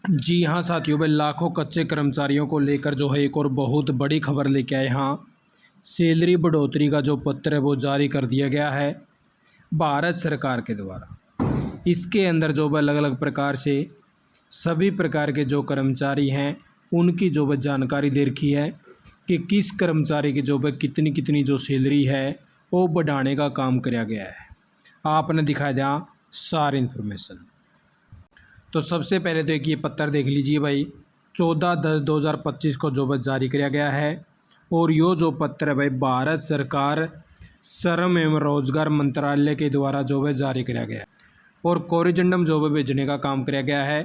जी हाँ साथियों, भाई लाखों कच्चे कर्मचारियों को लेकर जो है एक और बहुत बड़ी खबर लेके आए। हाँ, सैलरी बढ़ोतरी का जो पत्र है वो जारी कर दिया गया है भारत सरकार के द्वारा। इसके अंदर जो है अलग अलग प्रकार से सभी प्रकार के जो कर्मचारी हैं उनकी जो है जानकारी दे रखी है कि किस कर्मचारी की जो है कितनी कितनी जो सैलरी है वो बढ़ाने का काम किया गया है। आपने दिखा दिया सारी इन्फॉर्मेशन। तो सबसे पहले तो एक ये पत्र देख लीजिए भाई, 14/10/2025 को जो है जारी किया गया है। और यो जो पत्र है भाई भारत सरकार श्रम एवं रोजगार मंत्रालय के द्वारा जो है जारी किया गया है और कोरिजेंडम जो है भेजने का काम किया गया है।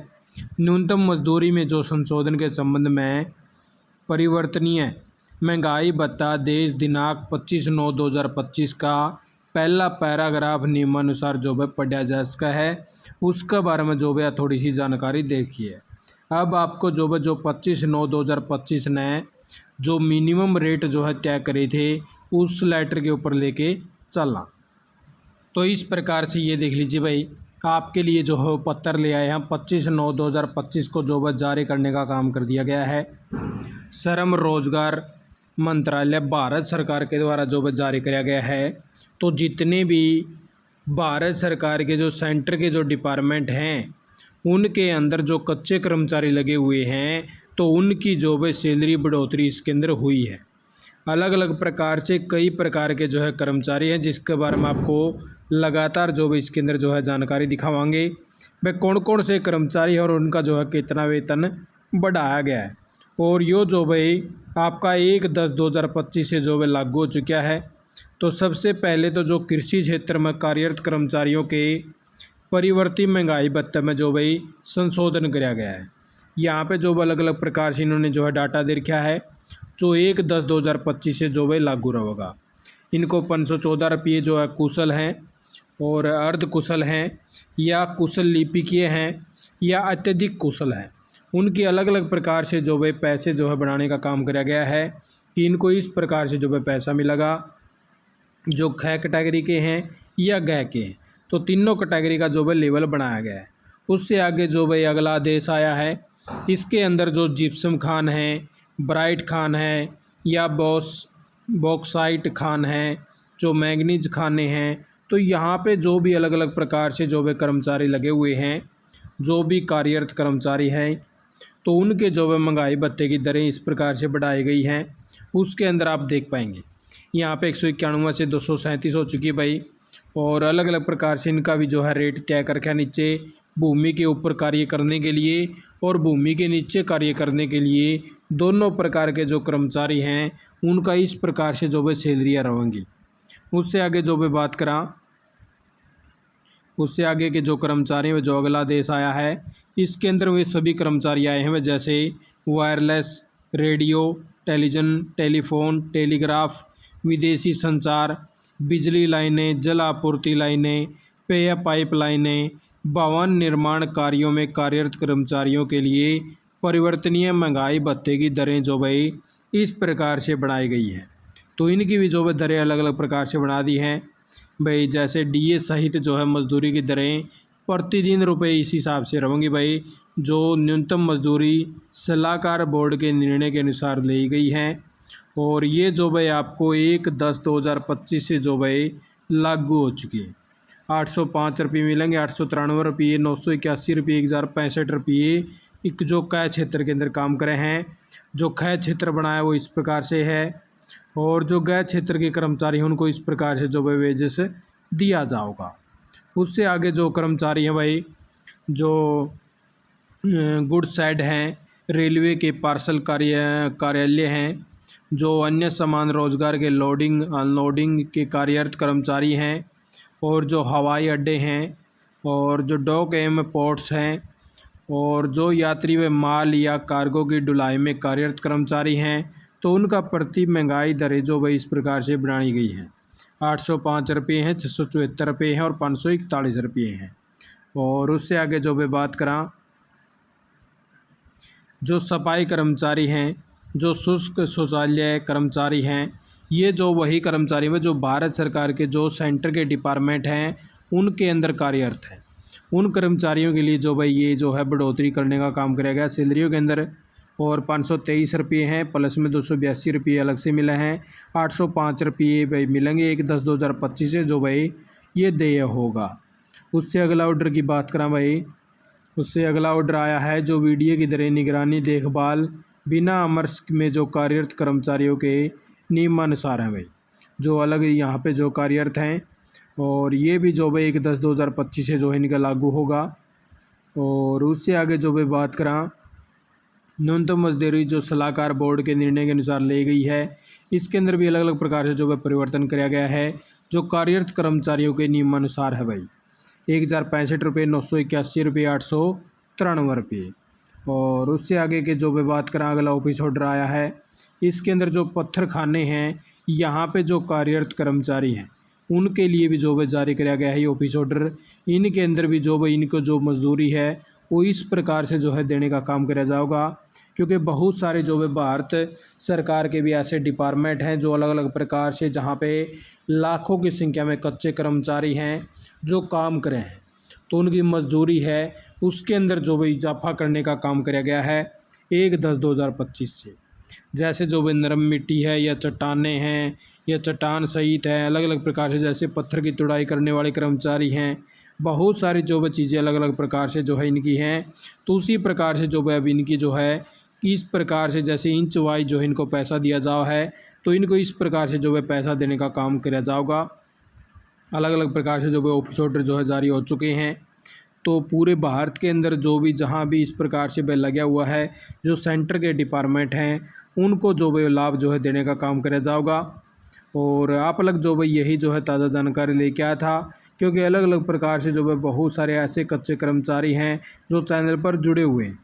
न्यूनतम मजदूरी में जो संशोधन के संबंध में परिवर्तनीय महंगाई भत्ता देश दिनांक 25/9/2025 का पहला पैराग्राफ निम्नानुसार जो है पढ़ा जा सका है, उसके बारे में जो है थोड़ी सी जानकारी देखिए। अब आपको जो है जो 25/9/2025 ने जो मिनिमम रेट जो है तय करे थे उस लेटर के ऊपर लेके चलना। तो इस प्रकार से ये देख लीजिए भाई, आपके लिए जो है पत्र ले आए हैं 25/9/2025 को जो है जारी करने का काम कर दिया गया है। श्रम रोजगार मंत्रालय भारत सरकार के द्वारा जो है जारी किया गया है। तो जितने भी भारत सरकार के जो सेंटर के जो डिपार्टमेंट हैं उनके अंदर जो कच्चे कर्मचारी लगे हुए हैं तो उनकी जो है सैलरी बढ़ोतरी इसके अंदर हुई है। अलग अलग प्रकार से कई प्रकार के जो है कर्मचारी हैं जिसके बारे में आपको लगातार जो है इसके अंदर जो है जानकारी दिखावांगे। भाई कौन कौन से कर्मचारी हैं और उनका जो है कितना वेतन बढ़ाया गया है। और यो जो भाई आपका 1/10/2025 से जो है लागू हो चुका है। तो सबसे पहले तो जो कृषि क्षेत्र में कार्यरत कर्मचारियों के परिवर्ती महंगाई भत्ते में जो भाई संशोधन किया गया है। यहाँ पे जो अलग अलग प्रकार से इन्होंने जो है डाटा दे रखा है जो 1/10/2025 से जो है लागू रहेगा। इनको 514 रुपये जो है कुशल हैं और अर्ध कुशल हैं या कुशल लिपिकीय हैं या अत्यधिक कुशल हैं, उनकी अलग अलग प्रकार से जो है पैसे जो है बढ़ाने का काम किया गया है कि इनको इस प्रकार से जो है पैसा मिलेगा। जो ख कैटेगरी के हैं या ग के हैं तो तीनों कैटेगरी का जो है लेवल बनाया गया है। उससे आगे जो भाई अगला आदेश आया है, इसके अंदर जो जिप्सम खान है, ब्राइट खान है या बॉक्साइट खान है, जो मैंगनीज खाने हैं, तो यहाँ पे जो भी अलग अलग प्रकार से जो भी कर्मचारी लगे हुए हैं, जो भी कार्यरत कर्मचारी हैं, तो उनके जो है महंगाई भत्ते की दरें इस प्रकार से बढ़ाई गई हैं। उसके अंदर आप देख पाएंगे यहाँ पे 191 से 237 हो चुकी है भाई। और अलग अलग प्रकार से इनका भी जो है रेट तय कर रखा नीचे भूमि के ऊपर कार्य करने के लिए और भूमि के नीचे कार्य करने के लिए दोनों प्रकार के जो कर्मचारी हैं उनका इस प्रकार से जो है सैलरियाँ रहेंगी। उससे आगे जो भी बात करा, उससे आगे के जो कर्मचारी हैं जो अगला आदेश आया है इसके अंदर वे सभी कर्मचारी आए हैं वे जैसे wireless, radio, television, telephone, telegraph, विदेशी संचार, बिजली लाइनें, जल आपूर्ति लाइनें, पेय पाइप लाइनें, भवन निर्माण कार्यों में कार्यरत कर्मचारियों के लिए परिवर्तनीय महंगाई भत्ते की दरें जो भाई इस प्रकार से बढ़ाई गई है। तो इनकी भी जो है दरें अलग अलग प्रकार से बढ़ा दी हैं भाई। जैसे डीए सहित जो है मजदूरी की दरें प्रतिदिन रुपये इस हिसाब से रहेंगी भाई जो न्यूनतम मजदूरी सलाहकार बोर्ड के निर्णय के अनुसार ली गई हैं। और ये जो भाई आपको 1/10/2025 से जो भाई लागू हो चुकी है। 805 रुपये मिलेंगे, 893 रुपये, 981 रुपये, 1065 रुपये एक जो क क्षेत्र के अंदर काम करे हैं। जो ख क्षेत्र बनाया वो इस प्रकार से है और जो ग क्षेत्र के कर्मचारी हैं उनको इस प्रकार से जो भाई वेजेस दिया जाएगा। उससे आगे जो कर्मचारी हैं भाई जो गुड साइड हैं, रेलवे के पार्सल कार्यालय हैं, जो अन्य समान रोजगार के लोडिंग अनलोडिंग के कार्यरत कर्मचारी हैं और जो हवाई अड्डे हैं और जो डॉक एवं पोर्ट्स हैं और जो यात्री व माल या कार्गो की ढुलाई में कार्यरत कर्मचारी हैं तो उनका प्रति महंगाई दरें जो भाई इस प्रकार से बनाई गई हैं। 805 रुपये हैं, 674 रुपये हैं और 541 रुपये हैं। और उससे आगे जो भी बात करा, जो सफाई कर्मचारी हैं, जो शुष्क शौचालय कर्मचारी हैं, ये जो वही कर्मचारी हैं जो भारत सरकार के जो सेंटर के डिपार्टमेंट हैं उनके अंदर कार्यरत हैं। उन कर्मचारियों के लिए जो भाई ये जो है बढ़ोतरी करने का काम किया गया सैलरियों के अंदर। और 523 रुपये हैं, प्लस में 282 रुपये अलग से मिले हैं। 805 रुपये भाई मिलेंगे 1/10/2025 से जो भाई ये देय होगा। उससे अगला ऑर्डर की बात करें भाई, उससे अगला ऑर्डर आया है जो वीडियो की तरह निगरानी देखभाल बिना अमर्श में जो कार्यरत कर्मचारियों के नियमानुसार हैं भाई, जो अलग यहाँ पे जो कार्यरत हैं। और ये भी जो भाई 1/10/2025 से जो है इनका लागू होगा। और उससे आगे जो भाई बात करें, न्यूनतम मजदूरी जो सलाहकार बोर्ड के निर्णय के अनुसार ली गई है, इसके अंदर भी अलग अलग प्रकार से जो है परिवर्तन किया गया है, जो कार्यरत कर्मचारियों के नियमानुसार है भाई। 1065 रुपये, 981 रुपये, 893 रुपये। और उससे आगे के जो भी बात करें, अगला ऑफिस ऑर्डर आया है, इसके अंदर जो पत्थर खाने हैं यहाँ पे जो कार्यरत कर्मचारी हैं उनके लिए भी जो है जारी किया गया है ये ऑफिस ऑर्डर। इनके अंदर भी जो भाई इनको जो मजदूरी है वो इस प्रकार से जो है देने का काम किया जाएगा, क्योंकि बहुत सारे जो है भारत सरकार के भी ऐसे डिपार्टमेंट हैं जो अलग अलग प्रकार से जहाँ पे लाखों की संख्या में कच्चे कर्मचारी हैं जो काम करें हैं, तो उनकी मजदूरी है उसके अंदर जो भी इजाफा करने का काम किया गया है 1/10/2025 से। जैसे जो भी नरम मिट्टी है या चट्टानें हैं या चट्टान सहित है, अलग अलग प्रकार से जैसे पत्थर की तुड़ाई करने वाले कर्मचारी हैं, बहुत सारी जो भी चीज़ें अलग अलग प्रकार से जो है इनकी हैं। तो उसी प्रकार से जो है अब इनकी जो है इस प्रकार से जैसे इंच वाइज जो है इनको पैसा दिया जाओ है, तो इनको इस प्रकार से जो है पैसा देने का काम किया जाएगा। अलग अलग प्रकार से जो है ऑफिस ऑर्डर जो है जारी हो चुके हैं। तो पूरे भारत के अंदर जो भी जहाँ भी इस प्रकार से बिल लगा हुआ है, जो सेंटर के डिपार्टमेंट हैं उनको जो भी लाभ जो है देने का काम किया जाएगा। और आप अलग जो भाई यही जो है ताज़ा जानकारी लेके आया था, क्योंकि अलग अलग प्रकार से जो है बहुत सारे ऐसे कच्चे कर्मचारी हैं जो चैनल पर जुड़े हुए हैं।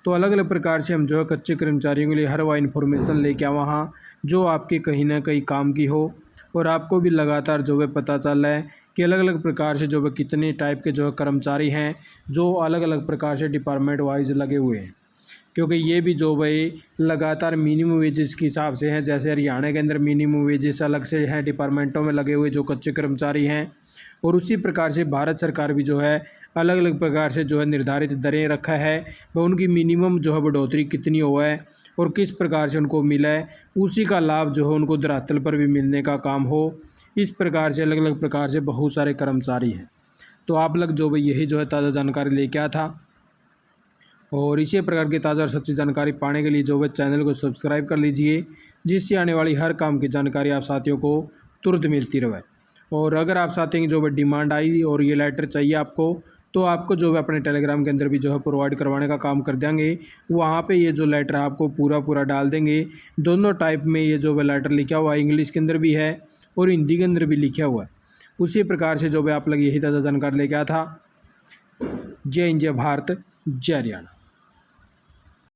तो अलग अलग प्रकार से हम जो है कच्चे कर्मचारियों के लिए हर वह इन्फॉर्मेशन लेके आए वहाँ जो आपके कहीं ना कहीं काम की हो, और आपको भी लगातार जो है पता चल रहा है कि अलग अलग प्रकार से जो है कितने टाइप के जो है कर्मचारी हैं जो अलग अलग प्रकार से डिपार्टमेंट वाइज लगे हुए हैं। क्योंकि ये भी जो भाई लगातार मिनिमम वेजेस के हिसाब से हैं, जैसे हरियाणा के अंदर मिनिमम वेजेस अलग से हैं डिपार्टमेंटों में लगे हुए जो कच्चे कर्मचारी हैं, और उसी प्रकार से भारत सरकार भी जो है अलग अलग प्रकार से जो है निर्धारित दरें रखा है, वह उनकी मिनिमम जो है बढ़ोतरी कितनी हुआ है और किस प्रकार से उनको मिला है, उसी का लाभ जो है उनको धरातल पर भी मिलने का काम हो। इस प्रकार से अलग अलग प्रकार से बहुत सारे कर्मचारी हैं। तो आप लोग जो भाई यही जो है ताज़ा जानकारी लेके आया था, और इसी प्रकार की ताज़ा और सच्ची जानकारी पाने के लिए जो है चैनल को सब्सक्राइब कर लीजिए, जिससे आने वाली हर काम की जानकारी आप साथियों को तुरंत मिलती रहे। और अगर आप साथियों की जो है डिमांड आई और ये लेटर चाहिए आपको, तो आपको जो है अपने टेलीग्राम के अंदर भी जो है प्रोवाइड करवाने का काम कर देंगे। वहाँ पे ये जो लेटर है आपको पूरा डाल देंगे। दोनों टाइप में ये जो है लेटर लिखा हुआ है, इंग्लिश के अंदर भी है और हिंदी के अंदर भी लिखा हुआ है। उसी प्रकार से जो है आप लोग यही ताज़ा जानकारी लेके आया था। जय हिंद, जय भारत, जय हरियाणा।